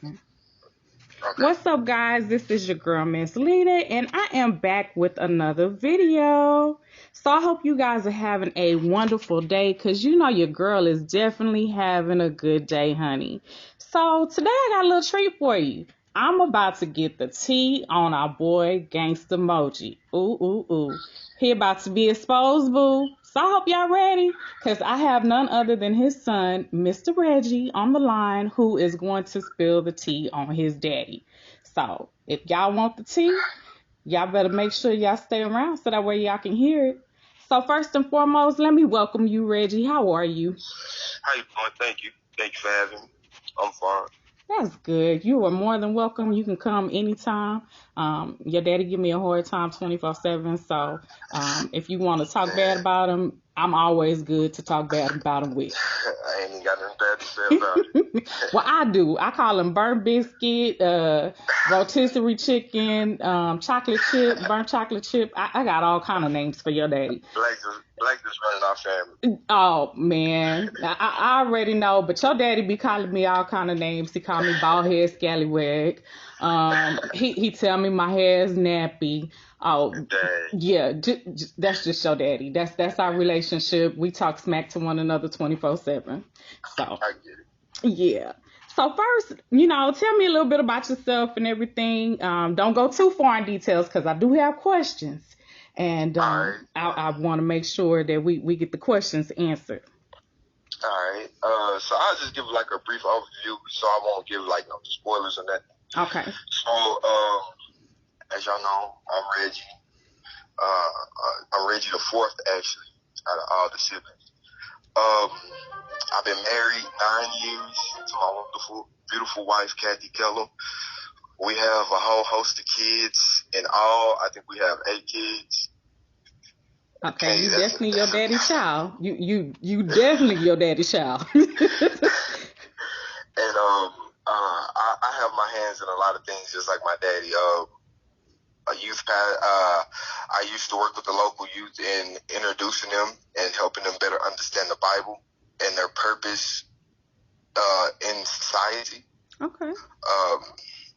Okay. What's up, guys? This is your girl, Miss Leda, and I am back with another video. So I hope you guys are having a wonderful day, because you know your girl is definitely having a good day, honey. So today I got a little treat for you. I'm about to get the tea on our boy, Gangsta Moji. Ooh, ooh, ooh. He about to be exposed, boo. So I hope y'all ready, because I have none other than his son, Mr. Reggie, on the line, who is going to spill the tea on his daddy. So if y'all want the tea, y'all better make sure y'all stay around so that way y'all can hear it. So first and foremost, let me welcome you, Reggie. How are you? How you doing? Thank you. Thank you for having me. I'm fine. That's good. You are more than welcome. You can come anytime. Your daddy give me a hard time 24/7. So if you want to talk bad about him, I'm always good to talk bad about him with. I ain't even got nothing bad to say about it. Well, I do. I call him burnt biscuit, rotisserie chicken, chocolate chip, burnt chocolate chip. I got all kind of names for your daddy. Black is running our family. Oh man, I already know, but your daddy be calling me all kind of names. He call me bald head scallywag. He tell me my hair is nappy. Oh Dang. yeah, that's just your daddy. That's our relationship. We talk smack to one another 24/7. So I get it. yeah. So first, tell me a little bit about yourself and everything. Don't go too far in details, because I do have questions, and All right. I want to make sure that we get the questions answered. All right. So I'll just give like a brief overview, so I won't give like no spoilers on that. Okay. So, as y'all know, I'm Reggie. I'm Reggie the fourth, actually, out of all the siblings. I've been married 9 years to my wonderful, beautiful wife, Kathy Kellum. We have a whole host of kids. In all, I think we have 8 kids. Okay, you that's definitely your daddy's child. You definitely your daddy's child. And I have my hands in a lot of things, just like my daddy. A youth I used to work with the local youth in introducing them and helping them better understand the Bible and their purpose in society. Okay.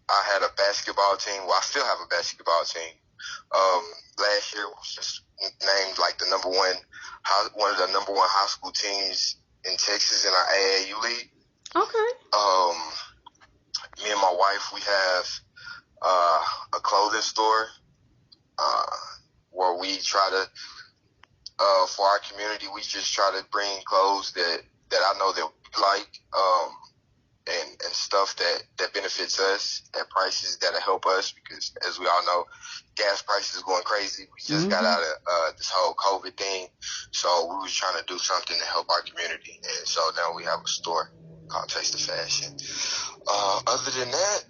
I had a basketball team. Well, I still have a basketball team. Last year was just named like one of the number one high school teams in Texas in our AAU league. Okay. Me and my wife, we have a clothing store where we try to, for our community, we just try to bring clothes that I know that we like, and stuff that benefits us at prices that help us, because as we all know, gas prices is going crazy. We just got out of this whole COVID thing, so we was trying to do something to help our community, and so now we have a store called Taste of Fashion. Other than that,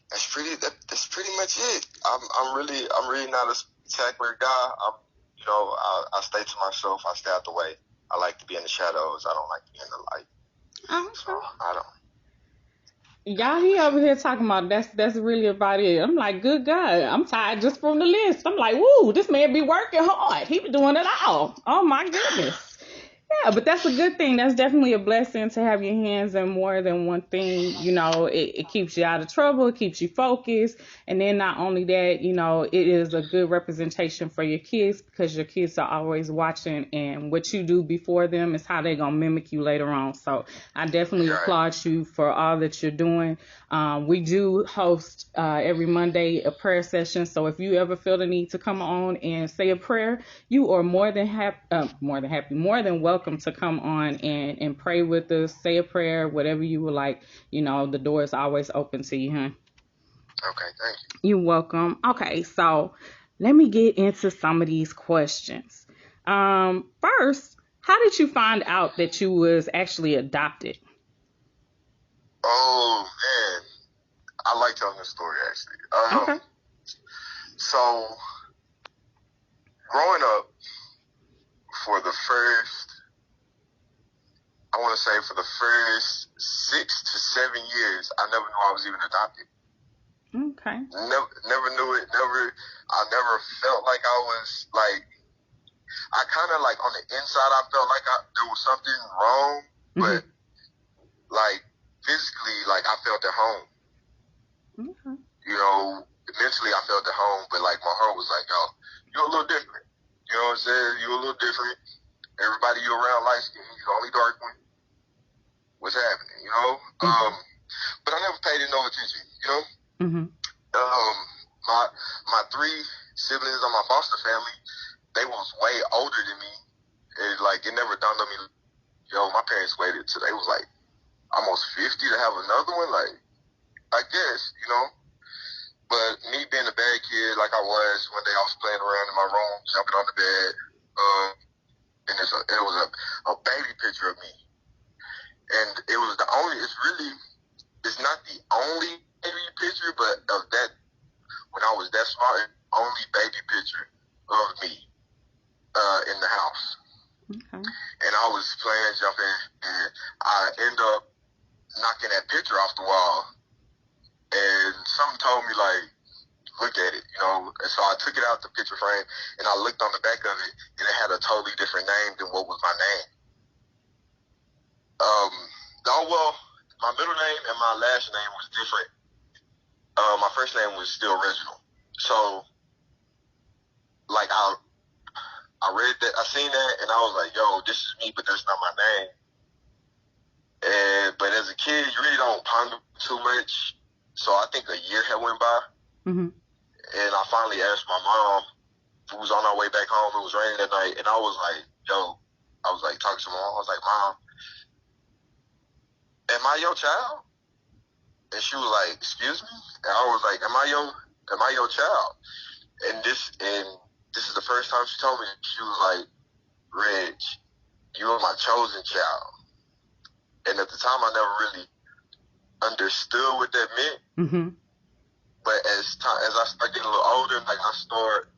that's pretty much it. I'm really not a spectacular guy. I stay to myself. I stay out the way. I like to be in the shadows. I don't like to be in the light. Okay. So I don't. Y'all, he over here talking about that's really about it. I'm like, good God, I'm tired just from the list. I'm like, woo, this man be working hard. He be doing it all. Oh my goodness. Yeah, but that's a good thing. That's definitely a blessing to have your hands in more than one thing. It keeps you out of trouble. It keeps you focused. And then not only that, it is a good representation for your kids, because your kids are always watching, and what you do before them is how they're going to mimic you later on. So I definitely applaud you for all that you're doing. We do host every Monday a prayer session. So if you ever feel the need to come on and say a prayer, you are more than welcome to come on and pray with us, say a prayer, whatever you would like. The door is always open to you, huh? Okay, thank you. You're welcome. Okay, so let me get into some of these questions. First, how did you find out that you was actually adopted? Oh man, I like telling this story actually. Okay. So growing up, for the first 6 to 7 years, I never knew I was even adopted. Okay. Never knew it. I never felt like I was like. I kind of like on the inside, I felt like there was something wrong, but like, physically, like, I felt at home. Okay. You know, mentally I felt at home, but, like, my heart was like, yo, you're a little different. You know what I'm saying? You're a little different. Everybody you around light skin, you're the only dark one. What's happening, you know? But I never paid it no attention, you know? My three siblings on my foster family, they was way older than me. And, like, it never dawned on me, yo, my parents waited till they was, like, almost 50 to have another one. Like, I guess, you know? But me being a bad kid like I was, one day I was playing around in my room, jumping on the bed, and it was a baby picture of me. And it was it's not the only baby picture, but of that, when I was that small, only baby picture of me in the house. Okay. And I was playing, jumping, and I end up knocking that picture off the wall. And something told me, like, look at it, you know. And so I took it out the picture frame, and I looked on the back of it, and it had a totally different name than what was my name. My middle name and my last name was different. My first name was still Reginald. So, like, I read that, I seen that, and I was like, yo, this is me, but that's not my name. But as a kid, you really don't ponder too much. So I think a year had went by, and I finally asked my mom, who was on our way back home. It was raining that night, and I was like, talking to my mom. I was like, Mom, am I your child? And she was like, excuse me? And I was like, am I your child? And this is the first time she told me. She was like, Reg, you are my chosen child. And at the time, I never really understood what that meant. But as I started getting a little older, like, I started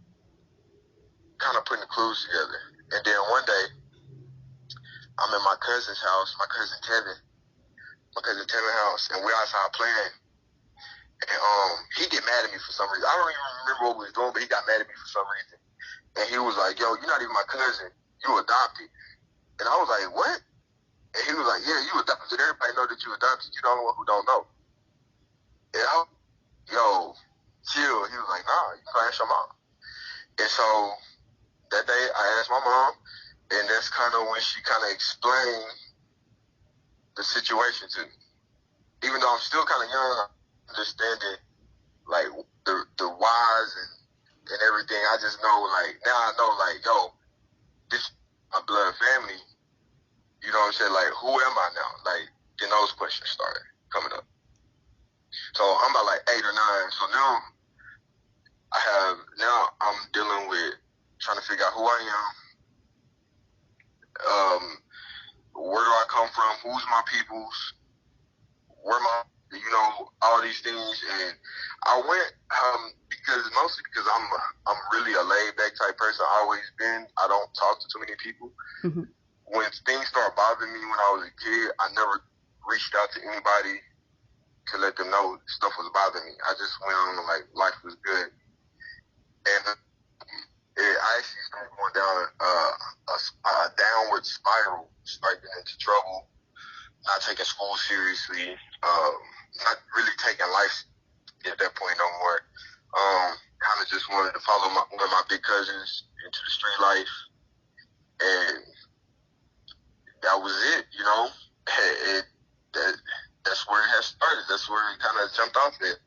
kind of putting the clues together. And then one day, I'm in my cousin's house, my cousin Tevin house, and we're outside playing. And he get mad at me for some reason. I don't even remember what we was doing, but he got mad at me for some reason. And he was like, yo, you're not even my cousin. You adopted. And I was like, what? And he was like, yeah, you adopted. Everybody know that you adopted. You don't know who don't know. And I was, yo, chill. He was like, nah, you can ask your mom. And so that day I asked my mom, and that's kind of when she kind of explained the situation to me. Even though I'm still kind of young, understanding, like, the whys and everything. I just know, like, now I know, like, yo, this is my blood family. You know what I'm saying? Like, who am I now? Like, then those questions started coming up. So I'm about like 8 or 9. So now I'm dealing with trying to figure out who I am. Where do I come from? Who's my peoples? Where my, you know, all these things. And I went mostly because I'm really a laid back type person. I always been. I don't talk to too many people. When things started bothering me when I was a kid, I never reached out to anybody to let them know stuff was bothering me. I just went on like life was good. And I actually started going down a downward spiral, started getting into trouble, not taking school seriously, not really taking life at that point no more. Kind of just wanted to follow one of my big cousins into the street life, and that was it, you know. That's where it has started. That's where it kind of jumped off it.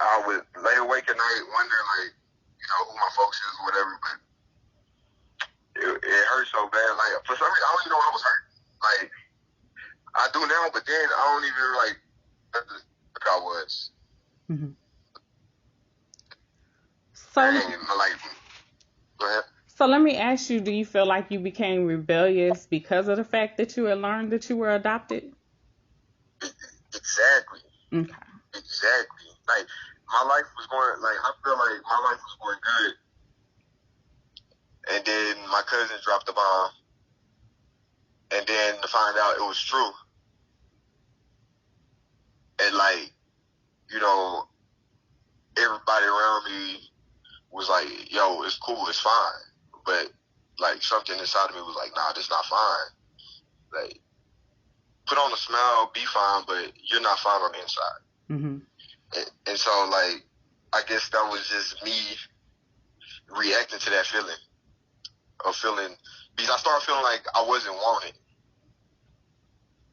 I would lay awake at night wondering, like, you know, who my folks is or whatever, but it hurt so bad. Like, for some reason, I don't even know I was hurt. Like, I do now, but then I don't even, like I was. So, like, go ahead. So let me ask you, do you feel like you became rebellious because of the fact that you had learned that you were adopted? Exactly. Okay. Exactly. Like, my life was going, like, I feel like my life was going good. And then my cousin dropped the bomb. And then to find out it was true. And, like, you know, everybody around me was like, yo, it's cool, it's fine. But like something inside of me was like, nah, this not fine. Like, put on a smile, be fine, but you're not fine on the inside. Mm-hmm. And so, like, I guess that was just me reacting to that feeling of feeling, because I started feeling like I wasn't wanted.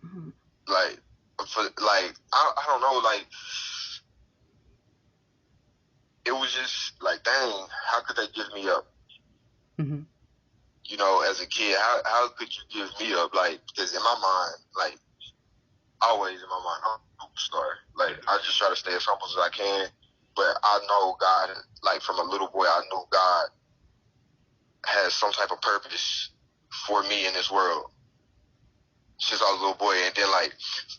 Mm-hmm. Like, I don't know, like, it was just like, dang, how could they give me up? Mm-hmm. You know, as a kid, how could you give me up? Like, because in my mind, like, always in my mind, I'm a superstar. Like, I just try to stay as humble as I can. But I know God, like, from a little boy, I knew God has some type of purpose for me in this world since I was a little boy. And then, like,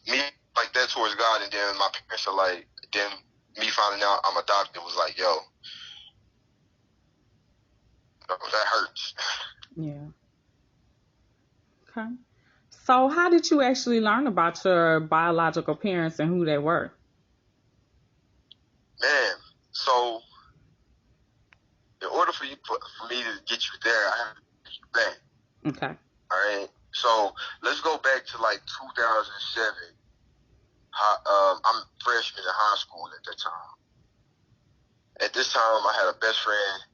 me, like, that towards God, and then my parents are like, then me finding out I'm adopted was like, yo, that hurts. Yeah. Okay. So how did you actually learn about your biological parents and who they were? Man, so in order for me to get you there, I have to get you back. Okay. All right. So let's go back to like 2007. I'm freshman in high school at that time. At this time, I had a best friend.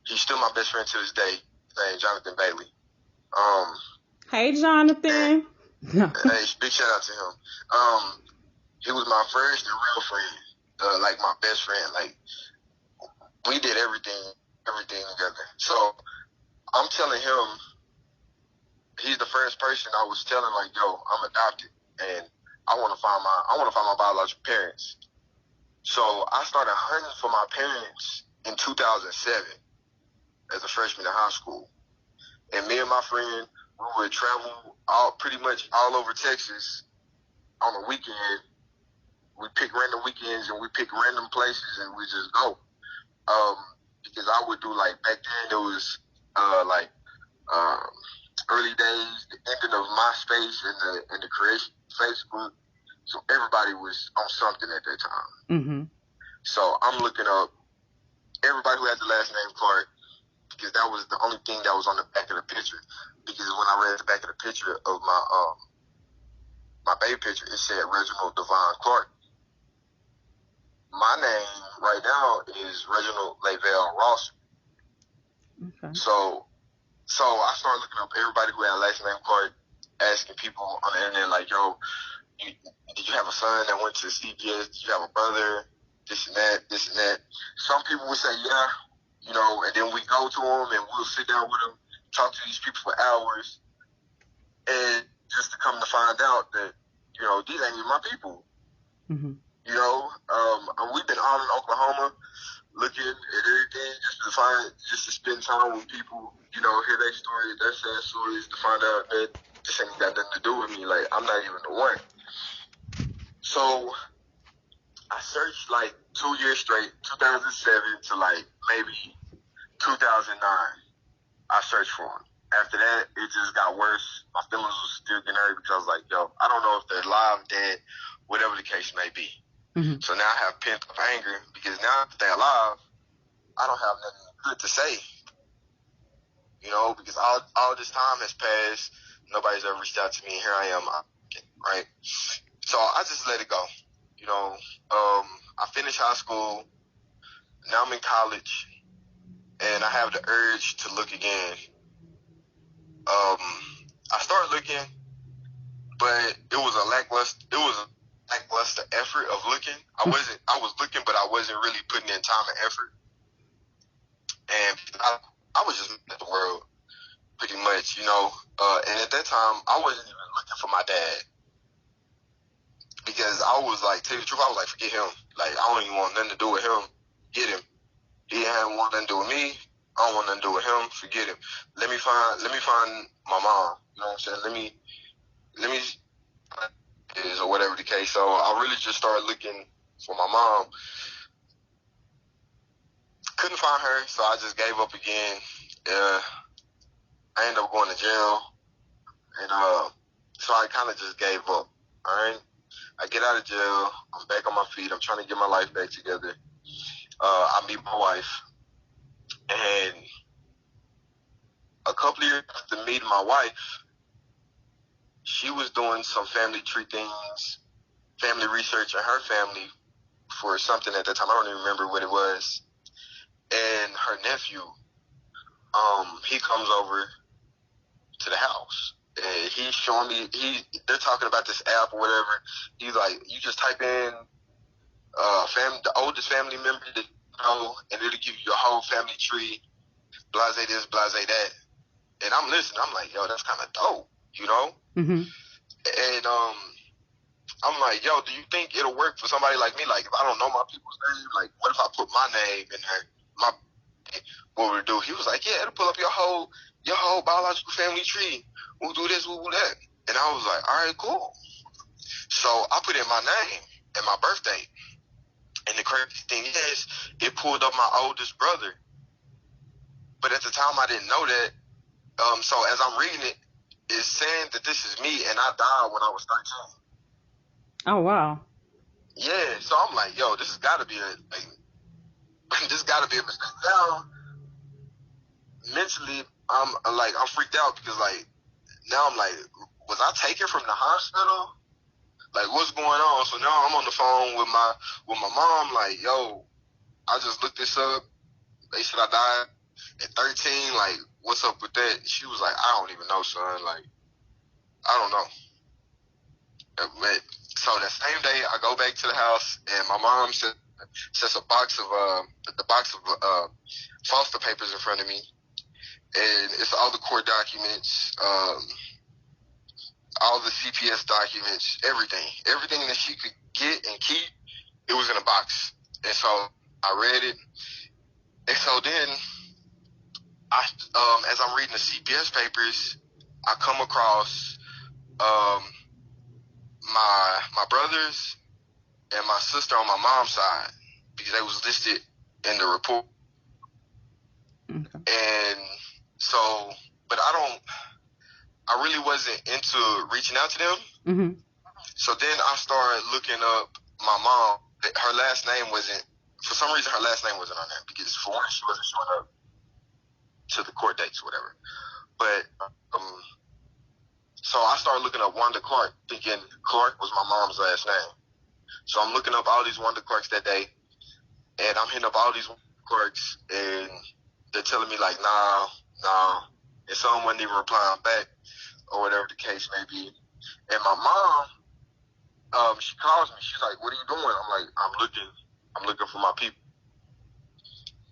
He's still my best friend to this day. His name is Jonathan Bailey. Hey, Jonathan. Hey, big shout out to him. He was my first and real friend, like my best friend. Like, we did everything together. So I'm telling him, he's the first person I was telling, like, yo, I'm adopted, and I want to find my biological parents. So I started hunting for my parents in 2007 as a freshman in high school. And me and my friend, we would travel pretty much all over Texas on the weekend. We pick random weekends and we pick random places and we just go. Because I would do, like, back then it was like early days, the ending of MySpace and the creation of Facebook. So everybody was on something at that time. Mm-hmm. So I'm looking up everybody who had the last name Clark, because that was the only thing that was on the back of the picture. Because when I read the back of the picture of my baby picture, it said Reginald Devon Clark. My name right now is Reginald Lavelle Ross. Okay. So I started looking up everybody who had last name Clark, asking people on the internet, like, yo, did you have a son that went to CPS? Did you have a brother? This and that. Some people would say, yeah, you know, and then we go to them and we'll sit down with them, talk to these people for hours, and just to come to find out that, you know, these ain't even my people. Mm-hmm. You know, we've been all in Oklahoma looking at everything just to spend time with people, you know, hear their stories, their sad stories, to find out that this ain't got nothing to do with me. Like, I'm not even the one. So I searched like 2 years straight, 2007 to like maybe 2009. I searched for them. After that, it just got worse. My feelings was still getting hurt because I was like, yo, I don't know if they're alive, dead, whatever the case may be. Mm-hmm. So now I have pent up anger because now that they're alive, I don't have nothing good to say. You know, because all this time has passed. Nobody's ever reached out to me, and here I am, right? So I just let it go. You know, I finished high school. Now I'm in college, and I have the urge to look again. I started looking, but it was a lackluster effort of looking. I was looking, but I wasn't really putting in time and effort. And I was just looking at the world, pretty much, you know. And at that time, I wasn't even looking for my dad. Because I was like, tell you the truth, I was like, forget him. Like, I don't even want nothing to do with him. Get him. He didn't want nothing to do with me. I don't want nothing to do with him. Forget him. Let me find my mom. You know what I'm saying? Let me is or whatever the case. So I really just started looking for my mom. Couldn't find her, so I just gave up again. I ended up going to jail, and so I kind of just gave up. All right, I get out of jail. I'm back on my feet. I'm trying to get my life back together. I meet my wife, and a couple of years after meeting my wife, she was doing some family tree things, family research in her family for something at that time. I don't even remember what it was. And her nephew, he comes over to the house. And he's showing me, they're talking about this app or whatever. He's like, you just type in the oldest family member that you know, and it'll give you your whole family tree, blase this, blase that. And I'm listening. I'm like, yo, that's kind of dope, you know? Mm-hmm. And I'm like, yo, do you think it'll work for somebody like me? Like, if I don't know my people's name, like, what if I put my name in there? What would it do? He was like, yeah, it'll pull up your whole biological family tree. We'll do this, we'll do that. And I was like, all right, cool. So I put in my name and my birthday. And the crazy thing is, it pulled up my oldest brother. But at the time, I didn't know that. So as I'm reading it, it's saying that this is me, and I died when I was 13. Oh, wow. Yeah, so I'm like, yo, this has got to be this got to be a mistake. Now, mentally, I'm freaked out because, like, now I'm like, was I taken from the hospital? Like, what's going on? So now I'm on the phone with my mom, like, yo, I just looked this up. They said I died at 13. Like, what's up with that? She was like, I don't even know, son. Like, I don't know. But, so that same day, I go back to the house, and my mom sets a box of foster papers in front of me, and it's all the court documents, all the CPS documents, everything that she could get and keep, it was in a box. And so I read it, and so then as I'm reading the CPS papers, I come across my brothers and my sister on my mom's side, because they was listed in the report. Okay. And so, but I really wasn't into reaching out to them. Mm-hmm. So then I started looking up my mom. Her last name wasn't, for some reason, her last name wasn't on there, because for one, she wasn't showing up to the court dates or whatever. But, so I started looking up Wanda Clark, thinking Clark was my mom's last name. So I'm looking up all these Wanda Clarks that day, and I'm hitting up all these Wanda Clarks, and they're telling me, like, nah. And some wasn't even replying back, or whatever the case may be. And my mom, she calls me. She's like, what are you doing? I'm like, I'm looking for my people.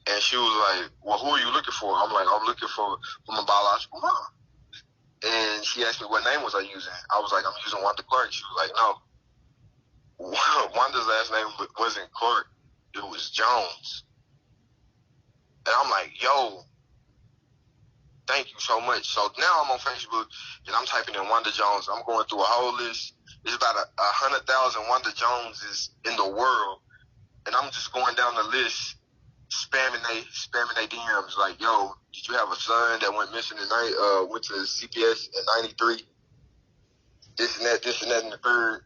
And she was like, well, who are you looking for? I'm like, I'm looking for my biological mom. And she asked me what name was I using. I was like, I'm using Wanda Clark. She was like, no. Wanda's last name wasn't Clark. It was Jones. And I'm like, yo, thank you so much. So now I'm on Facebook, and I'm typing in Wanda Jones. I'm going through a whole list. There's about 100,000 Wanda Joneses in the world. And I'm just going down the list, spamming they DMs, like, yo, did you have a son that went missing tonight, went to CPS in 93, this and that, and the third.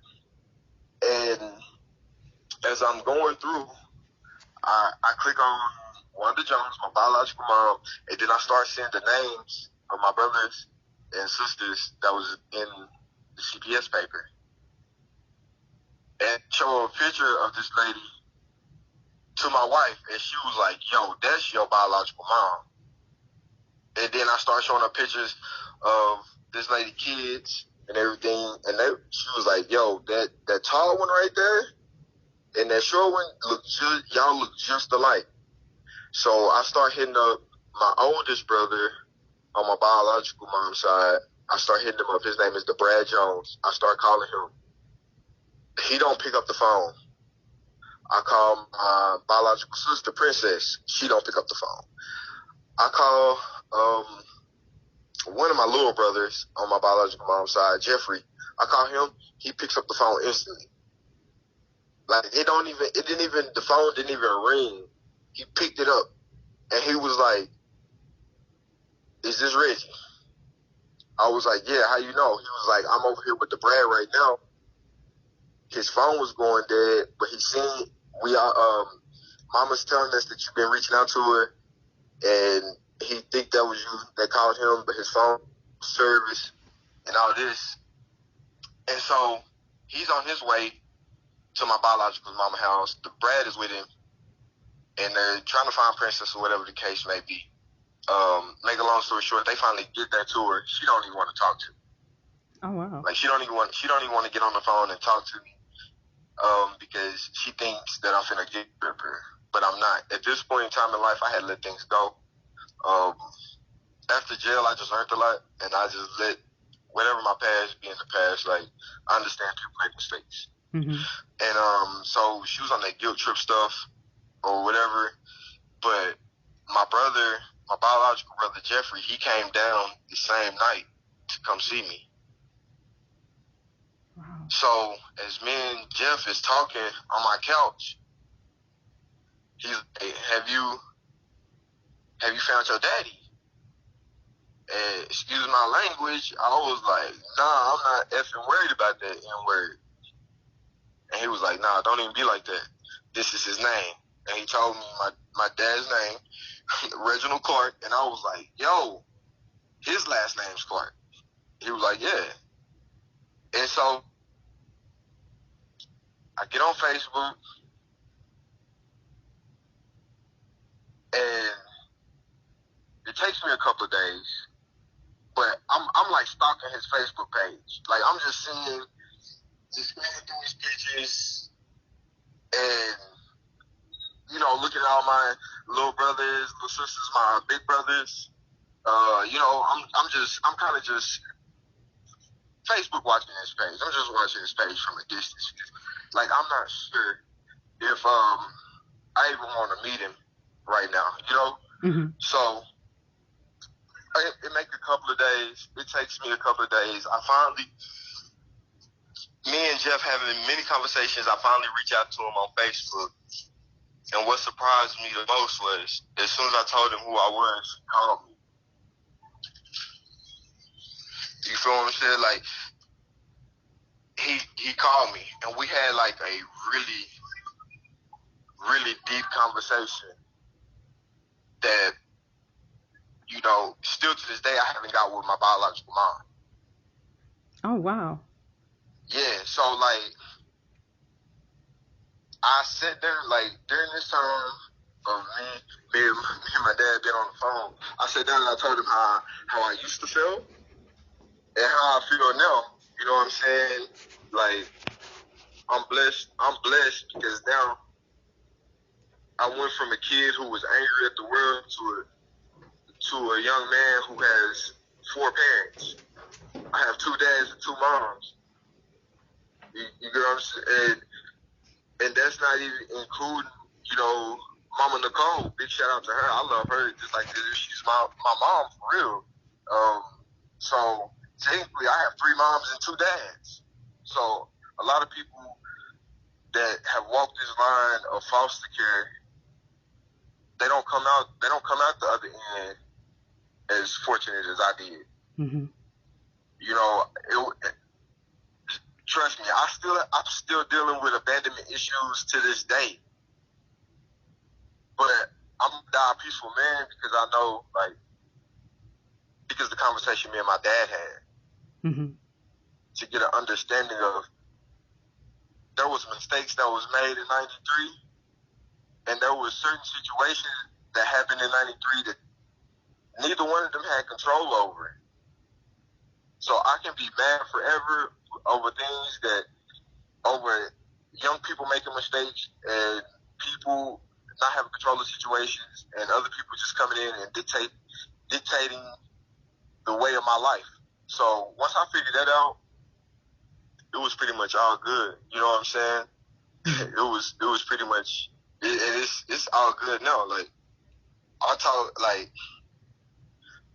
And as I'm going through, I click on Wanda Jones, my biological mom, and then I start seeing the names of my brothers and sisters that was in the CPS paper. And show a picture of this lady to my wife, and she was like, yo, that's your biological mom. And then I started showing her pictures of this lady kids and everything, and she was like, yo, that tall one right there and that short one, y'all look just alike. So I start hitting up my oldest brother on my biological mom's side. I start hitting him up. His name is Brad Jones. I start calling him. He don't pick up the phone. I call my biological sister, Princess. She don't pick up the phone. I call one of my little brothers on my biological mom's side, Jeffrey. I call him. He picks up the phone instantly. Like, the phone didn't even ring. He picked it up, and he was like, is this Reggie? I was like, yeah, how you know? He was like, I'm over here with the Brad right now. His phone was going dead, but he seen, Mama's telling us that you've been reaching out to her, and he think that was you that called him, but his phone service and all this. And so he's on his way to my biological mama house. The Brad is with him, and they're trying to find Princess or whatever the case may be. Make a long story short, they finally get that to her. She don't even want to talk to me. Oh wow. Like she don't even want to get on the phone and talk to me. Because she thinks that I'm finna get her, but I'm not. At this point in time in life, I had to let things go. After jail, I just learned a lot, and I just let whatever my past be in the past. Like, I understand people make mistakes. Mm-hmm. And so she was on that guilt trip stuff or whatever, but my biological brother Jeffrey, he came down the same night to come see me. Wow. So as me and Jeff is talking on my couch, he's like, have you found your daddy? And excuse my language, I was like, nah, I'm not effing worried about that N-word. And he was like, nah, don't even be like that. This is his name. And he told me my dad's name, Reginald Clark, and I was like, yo, his last name's Clark. He was like, yeah. And so I get on Facebook, and it takes me a couple of days, but I'm like stalking his Facebook page. Like I'm just scrolling through his pictures, and looking at all my little brothers, little sisters, my big brothers. I'm kind of just Facebook watching his page. I'm just watching his page from a distance. Like I'm not sure if I even want to meet him right now. Mm-hmm. So it make a couple of days. It takes me a couple of days. I finally, me and Jeff having many conversations, I finally reach out to him on Facebook. And what surprised me the most was, as soon as I told him who I was, he called me. You feel what I'm saying? Like, he called me, and we had like a really, really deep conversation that, still to this day, I haven't got with my biological mom. Oh wow. Yeah, so like, I sat there, like, during this time of me and my dad being on the phone, I sat down and I told him how I used to feel and how I feel now. You know what I'm saying? Like, I'm blessed because now I went from a kid who was angry at the world to a young man who has 4 parents. I have 2 dads and 2 moms. You get what I'm saying? And that's not even including, Mama Nicole. Big shout out to her. I love her just like she's my mom for real. So technically I have 3 moms and 2 dads. So a lot of people that have walked this line of foster care, they don't come out the other end as fortunate as I did. Mm-hmm. Trust me, I'm still dealing with abandonment issues to this day. But I'm gonna die a peaceful man because I know, because the conversation me and my dad had, mm-hmm. to get an understanding of, there was mistakes that was made in 93, and there was certain situations that happened in 93 that neither one of them had control over. So I can be mad forever over young people making mistakes and people not having control of situations and other people just coming in and dictating the way of my life. So once I figured that out, it was pretty much all good. You know what I'm saying? It was pretty much, it's all good now. Like, I talk, like,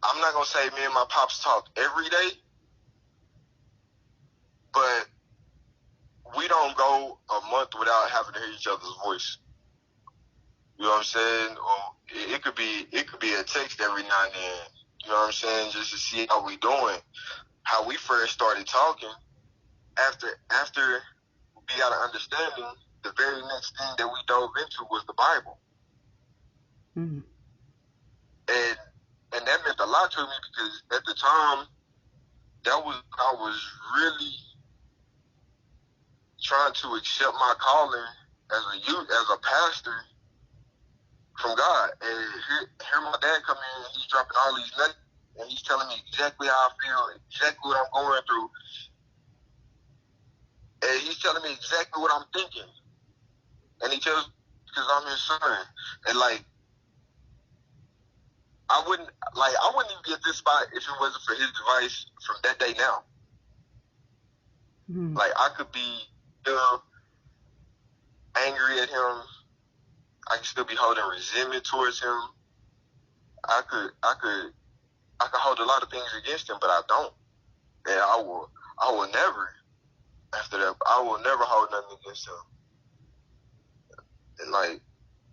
I'm not gonna say me and my pops talk every day, but we don't go a month without having to hear each other's voice. You know what I'm saying? Or it could be a text every now and then. You know what I'm saying? Just to see how we doing. How we first started talking, after we got an understanding, the very next thing that we dove into was the Bible. Mm-hmm. And lot to me because at the time, I was really trying to accept my calling as a youth, as a pastor from God. And here my dad come in, and he's dropping all these nuggets, and he's telling me exactly how I feel, exactly what I'm going through. And he's telling me exactly what I'm thinking. And he tells me because I'm his son. And like, I wouldn't even be at this spot if it wasn't for his advice from that day now. Mm-hmm. Like, I could be angry at him. I could still be holding resentment towards him. I could hold a lot of things against him, but I don't. And I will never, after that, I will never hold nothing against him. And like,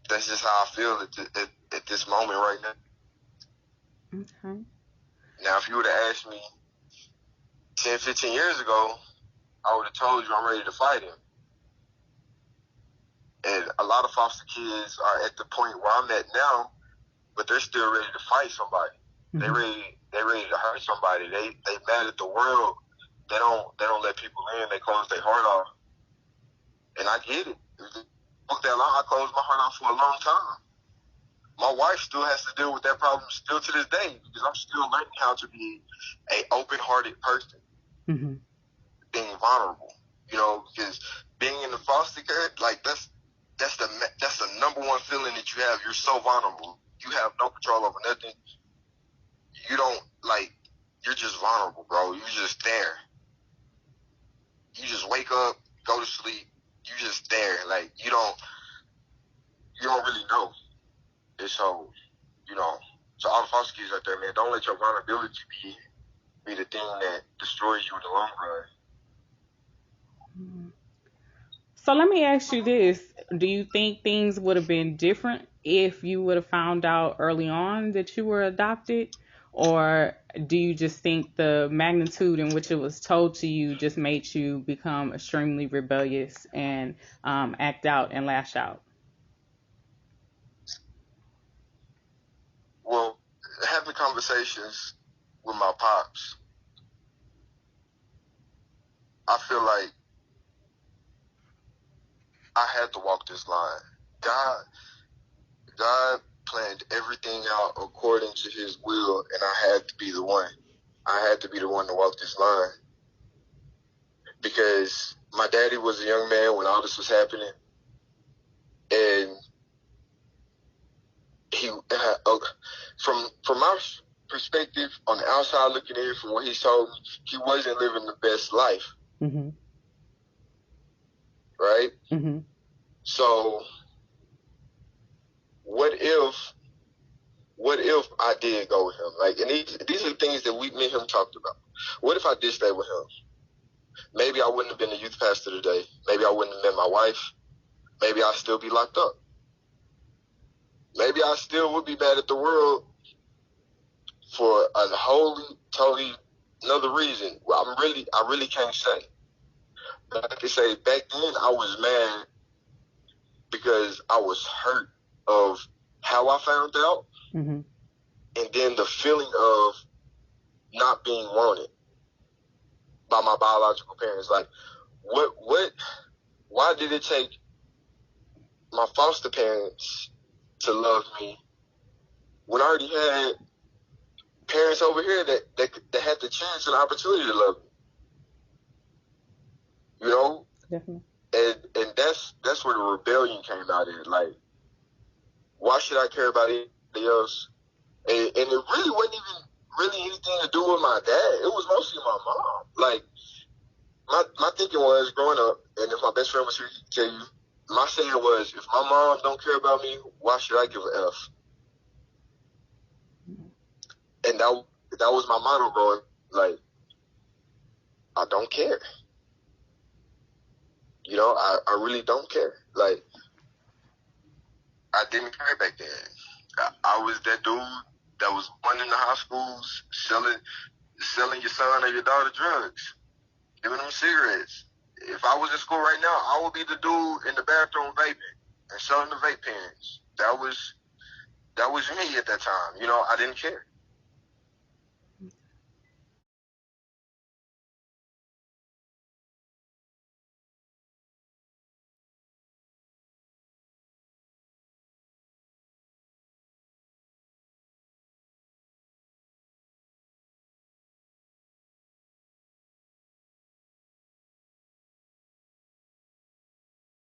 that's just how I feel at this moment right now. Okay. Now, if you would have asked me 10, 15 years ago, I would have told you I'm ready to fight him. And a lot of foster kids are at the point where I'm at now, but they're still ready to fight somebody. Mm-hmm. They ready to hurt somebody. They mad at the world. They don't let people in. They close their heart off. And I get it. Look that long, I closed my heart off for a long time. My wife still has to deal with that problem still to this day because I'm still learning how to be an open-hearted person. Mm-hmm. Being vulnerable, because being in the foster care, like that's the number one feeling that you have. You're so vulnerable. You have no control over nothing. You don't you're just vulnerable, bro. You're just there. You just wake up, go to sleep. You just there. Like you don't really know. And so, so all the foster kids out there, man, don't let your vulnerability be the thing that destroys you in the long run. So let me ask you this. Do you think things would have been different if you would have found out early on that you were adopted? Or do you just think the magnitude in which it was told to you just made you become extremely rebellious and act out and lash out? Well, having conversations with my pops, I feel like I had to walk this line. God planned everything out according to his will, and I had to be the one. I had to be the one to walk this line. Because my daddy was a young man when all this was happening. And he, from my perspective, on the outside looking in, from what he told me, he wasn't living the best life. Mm-hmm. Right? Mm-hmm. So, what if I did go with him? Like, and these are the things that me and him talked about. What if I did stay with him? Maybe I wouldn't have been a youth pastor today. Maybe I wouldn't have met my wife. Maybe I'd still be locked up. Maybe I still would be mad at the world for a totally another reason. Well, I really can't say. But I can say back then I was mad because I was hurt of how I found out. Mm-hmm. And then the feeling of not being wanted by my biological parents. Like, why did it take my foster parents to love me when I already had parents over here that had the chance and opportunity to love me? Definitely. And that's where the rebellion came out in. Like, why should I care about anybody else? And it really wasn't even really anything to do with my dad. It was mostly my mom. Like, my thinking was growing up, and if my best friend was here, he'd tell you, my saying was, if my mom don't care about me, why should I give a F? And that was my motto growing. Like, I don't care. I really don't care. Like, I didn't care back then. I was that dude that was going in the high schools selling your son or your daughter drugs, giving them cigarettes. If I was in school right now, I would be the dude in the bathroom vaping and selling the vape pens. That was me at that time. I didn't care.